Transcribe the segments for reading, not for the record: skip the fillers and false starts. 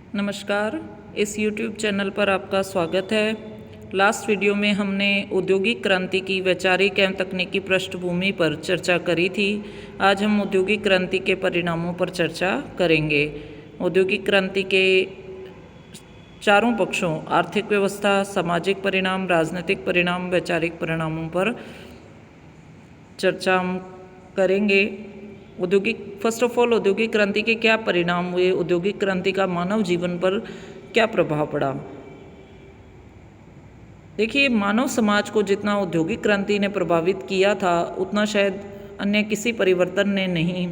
नमस्कार, इस YouTube channel पर आपका स्वागत है। लास्ट वीडियो में हमने औद्योगिक क्रांति की वैचारिक एवं तकनीकी पृष्ठभूमि पर चर्चा करी थी। आज हम औद्योगिक क्रांति के परिणामों पर चर्चा करेंगे। औद्योगिक क्रांति के चारों पक्षों आर्थिक व्यवस्था, सामाजिक परिणाम, राजनीतिक परिणाम, वैचारिक परिणामों पर चर्चा हम करेंगे। फर्स्ट ऑफ ऑल औद्योगिक क्रांति के क्या परिणाम हुए, औद्योगिक क्रांति का मानव जीवन पर क्या प्रभाव पड़ा। देखिए, मानव समाज को जितना औद्योगिक क्रांति ने प्रभावित किया था उतना शायद अन्य किसी परिवर्तन ने नहीं।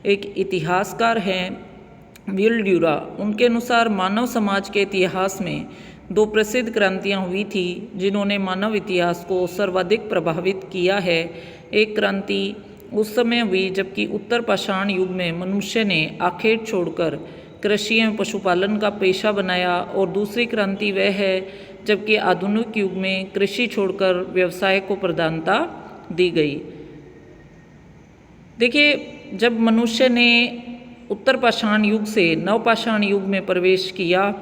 एक इतिहासकार हैं विल ड्यूरा, उनके अनुसार मानव समाज के इतिहास में दो प्रसिद्ध क्रांतियां हुई थी जिन्होंने मानव इतिहास को सर्वाधिक प्रभावित किया है। एक क्रांति उस समय हुई जबकि उत्तर पाषाण युग में मनुष्य ने आखेट छोड़कर कृषि एवं पशुपालन का पेशा बनाया, और दूसरी क्रांति वह है जबकि आधुनिक युग में कृषि छोड़कर व्यवसाय को प्रधानता दी गई। देखिए, जब मनुष्य ने उत्तर पाषाण युग से नव पाषाण युग में प्रवेश किया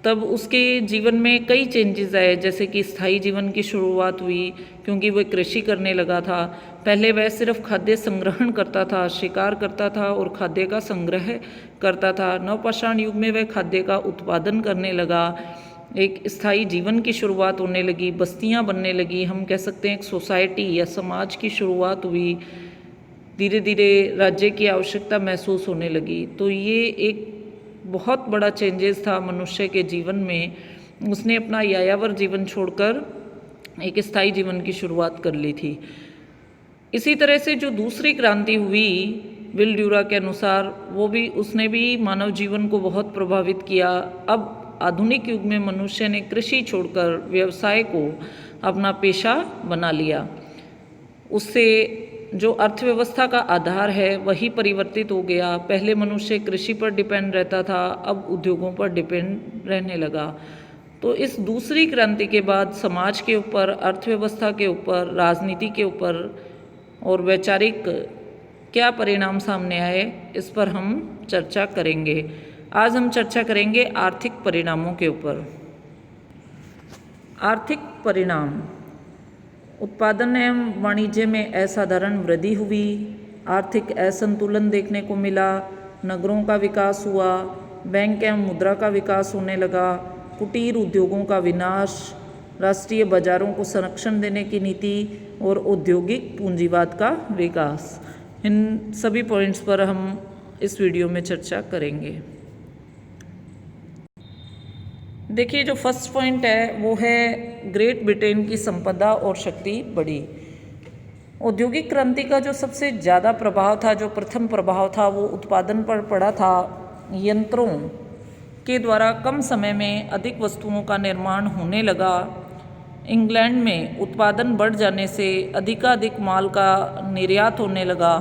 तब उसके जीवन में कई चेंजेस आए, जैसे कि स्थायी जीवन की शुरुआत हुई क्योंकि वह कृषि करने लगा था। पहले वह सिर्फ खाद्य संग्रहण करता था, शिकार करता था और खाद्य का संग्रह करता था। नवपाषाण युग में वह खाद्य का उत्पादन करने लगा, एक स्थायी जीवन की शुरुआत होने लगी, बस्तियां बनने लगी, हम कह सकते हैं एक सोसाइटी या समाज की शुरुआत हुई। धीरे धीरे राज्य की आवश्यकता महसूस होने लगी। तो ये एक बहुत बड़ा चेंजेस था मनुष्य के जीवन में। उसने अपना यायावर जीवन छोड़कर एक स्थायी जीवन की शुरुआत कर ली थी। इसी तरह से जो दूसरी क्रांति हुई विल ड्यूरा के अनुसार, उसने भी मानव जीवन को बहुत प्रभावित किया। अब आधुनिक युग में मनुष्य ने कृषि छोड़कर व्यवसाय को अपना पेशा बना लिया। उससे जो अर्थव्यवस्था का आधार है वही परिवर्तित हो गया। पहले मनुष्य कृषि पर डिपेंड रहता था, अब उद्योगों पर डिपेंड रहने लगा। तो इस दूसरी क्रांति के बाद समाज के ऊपर, अर्थव्यवस्था के ऊपर, राजनीति के ऊपर और वैचारिक क्या परिणाम सामने आए, इस पर हम चर्चा करेंगे। आज हम चर्चा करेंगे आर्थिक परिणामों के ऊपर। आर्थिक परिणाम: उत्पादन एवं वाणिज्य में असाधारण वृद्धि हुई, आर्थिक असंतुलन देखने को मिला, नगरों का विकास हुआ, बैंक एवं मुद्रा का विकास होने लगा, कुटीर उद्योगों का विनाश, राष्ट्रीय बाजारों को संरक्षण देने की नीति और औद्योगिक पूंजीवाद का विकास। इन सभी पॉइंट्स पर हम इस वीडियो में चर्चा करेंगे। देखिए, जो फर्स्ट पॉइंट है वो है ग्रेट ब्रिटेन की संपदा और शक्ति बढ़ी। औद्योगिक क्रांति का जो सबसे ज़्यादा प्रभाव था, जो प्रथम प्रभाव था, वो उत्पादन पर पड़ा था। यंत्रों के द्वारा कम समय में अधिक वस्तुओं का निर्माण होने लगा। इंग्लैंड में उत्पादन बढ़ जाने से अधिकाधिक माल का निर्यात होने लगा।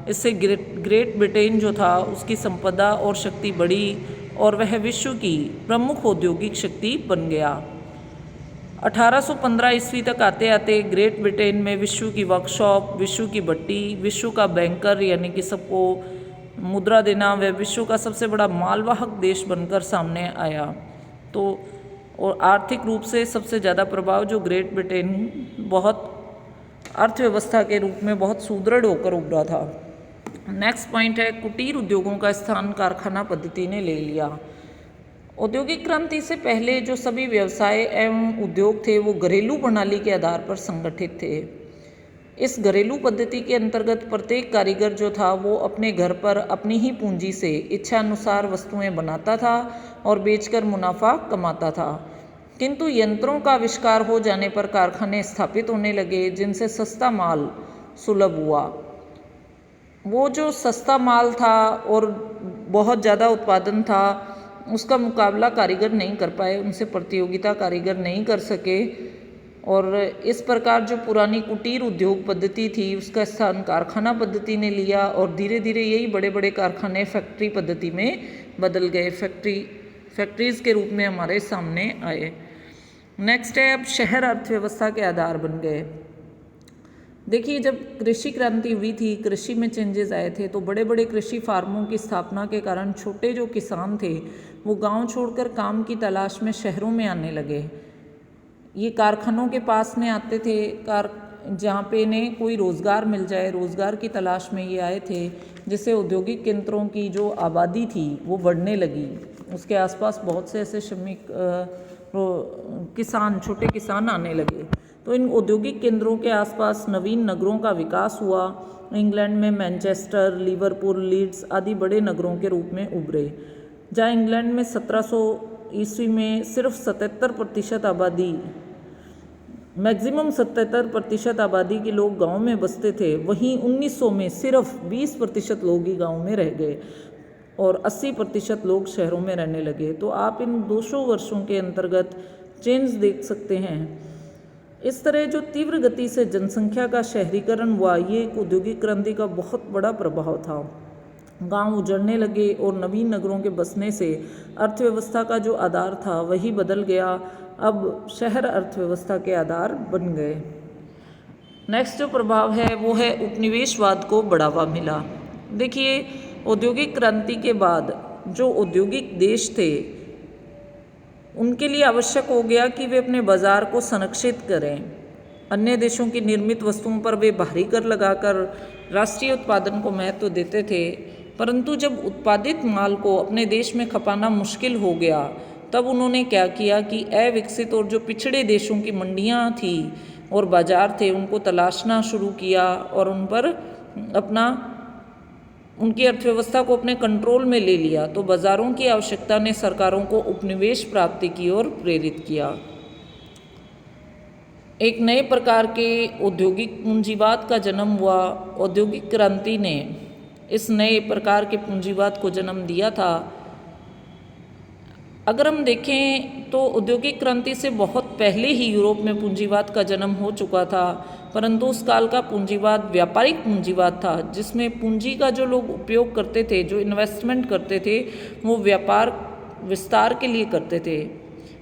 इससे ग्रेट ब्रिटेन जो था उसकी संपदा और शक्ति बढ़ी और वह विश्व की प्रमुख औद्योगिक शक्ति बन गया। 1815 ईस्वी तक आते आते ग्रेट ब्रिटेन में विश्व की वर्कशॉप, विश्व की भट्टी, विश्व का बैंकर यानी कि सबको मुद्रा देना, वह विश्व का सबसे बड़ा मालवाहक देश बनकर सामने आया। तो और आर्थिक रूप से सबसे ज़्यादा प्रभाव जो ग्रेट ब्रिटेन बहुत अर्थव्यवस्था के रूप में बहुत सुदृढ़ होकर उभरा था। नेक्स्ट पॉइंट है कुटीर उद्योगों का स्थान कारखाना पद्धति ने ले लिया। औद्योगिक क्रांति से पहले जो सभी व्यवसाय एवं उद्योग थे वो घरेलू प्रणाली के आधार पर संगठित थे। इस घरेलू पद्धति के अंतर्गत प्रत्येक कारीगर जो था वो अपने घर पर अपनी ही पूंजी से इच्छानुसार वस्तुएं बनाता था और बेचकर मुनाफा कमाता था। किंतु यंत्रों का आविष्कार हो जाने पर कारखाने स्थापित होने लगे जिनसे सस्ता माल सुलभ हुआ। वो जो सस्ता माल था और बहुत ज़्यादा उत्पादन था, उसका मुकाबला कारीगर नहीं कर पाए, उनसे प्रतियोगिता कारीगर नहीं कर सके, और इस प्रकार जो पुरानी कुटीर उद्योग पद्धति थी उसका स्थान कारखाना पद्धति ने लिया और धीरे धीरे यही बड़े बड़े कारखाने फैक्ट्री पद्धति में बदल गए, फैक्ट्रीज़ के रूप में हमारे सामने आए। नेक्स्ट है अब शहर अर्थव्यवस्था के आधार बन गए। देखिए, जब कृषि क्रांति हुई थी, कृषि में चेंजेस आए थे, तो बड़े बड़े कृषि फार्मों की स्थापना के कारण छोटे जो किसान थे वो गांव छोड़कर काम की तलाश में शहरों में आने लगे। ये कारखानों के पास में आते थे, जहाँ पे इन्हें कोई रोज़गार मिल जाए, रोज़गार की तलाश में ये आए थे, जिससे औद्योगिक केंद्रों की जो आबादी थी वो बढ़ने लगी। उसके आसपास बहुत से ऐसे श्रमिक किसान, छोटे किसान आने लगे। तो इन औद्योगिक केंद्रों के आसपास नवीन नगरों का विकास हुआ। इंग्लैंड में मैनचेस्टर, लिवरपूल, लीड्स आदि बड़े नगरों के रूप में उभरे। जहाँ इंग्लैंड में 1700 ईस्वी में सिर्फ 77% आबादी, मैक्सिमम 77% आबादी के लोग गांव में बसते थे, वहीं 1900 में सिर्फ 20% लोग ही गांव में रह गए और 80% लोग शहरों में रहने लगे। तो आप इन 200 वर्षों के अंतर्गत चेंज देख सकते हैं। इस तरह जो तीव्र गति से जनसंख्या का शहरीकरण हुआ, ये एक औद्योगिक क्रांति का बहुत बड़ा प्रभाव था। गांव उजड़ने लगे और नवीन नगरों के बसने से अर्थव्यवस्था का जो आधार था वही बदल गया। अब शहर अर्थव्यवस्था के आधार बन गए। नेक्स्ट जो प्रभाव है वो है उपनिवेशवाद को बढ़ावा मिला। देखिए, औद्योगिक क्रांति के बाद जो औद्योगिक देश थे उनके लिए आवश्यक हो गया कि वे अपने बाजार को संरक्षित करें। अन्य देशों की निर्मित वस्तुओं पर वे बाहरी कर लगाकर राष्ट्रीय उत्पादन को महत्व देते थे, परंतु जब उत्पादित माल को अपने देश में खपाना मुश्किल हो गया, तब उन्होंने क्या किया कि अविकसित और जो पिछड़े देशों की मंडियां थी और बाजार थे उनको तलाशना शुरू किया और उन पर उनकी अर्थव्यवस्था को अपने कंट्रोल में ले लिया। तो बाजारों की आवश्यकता ने सरकारों को उपनिवेश प्राप्ति की ओर प्रेरित किया। एक नए प्रकार के औद्योगिक पूंजीवाद का जन्म हुआ। औद्योगिक क्रांति ने इस नए प्रकार के पूंजीवाद को जन्म दिया था। अगर हम देखें तो औद्योगिक क्रांति से बहुत पहले ही यूरोप में पूंजीवाद का जन्म हो चुका था, परंतु उस काल का पूंजीवाद व्यापारिक पूंजीवाद था, जिसमें पूंजी का जो लोग उपयोग करते थे, जो इन्वेस्टमेंट करते थे, वो व्यापार विस्तार के लिए करते थे।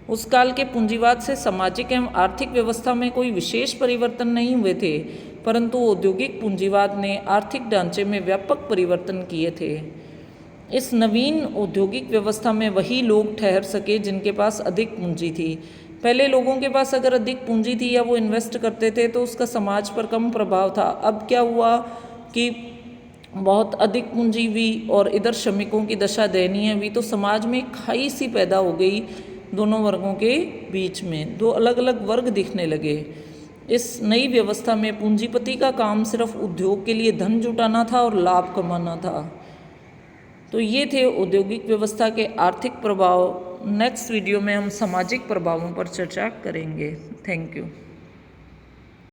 उस काल के पूंजीवाद से सामाजिक एवं आर्थिक व्यवस्था में कोई विशेष परिवर्तन नहीं हुए थे, परंतु औद्योगिक पूंजीवाद ने आर्थिक ढांचे में व्यापक परिवर्तन किए थे। इस नवीन औद्योगिक व्यवस्था में वही लोग ठहर सके जिनके पास अधिक पूंजी थी। पहले लोगों के पास अगर अधिक पूंजी थी या वो इन्वेस्ट करते थे तो उसका समाज पर कम प्रभाव था। अब क्या हुआ कि बहुत अधिक पूंजी हुई और इधर श्रमिकों की दशा दयनीय हुई, तो समाज में खाई सी पैदा हो गई दोनों वर्गों के बीच में, दो अलग अलग वर्ग दिखने लगे। इस नई व्यवस्था में पूंजीपति का काम सिर्फ उद्योग के लिए धन जुटाना था और लाभ कमाना था। तो ये थे औद्योगिक व्यवस्था के आर्थिक प्रभाव। नेक्स्ट वीडियो में हम सामाजिक प्रभावों पर चर्चा करेंगे। Thank you.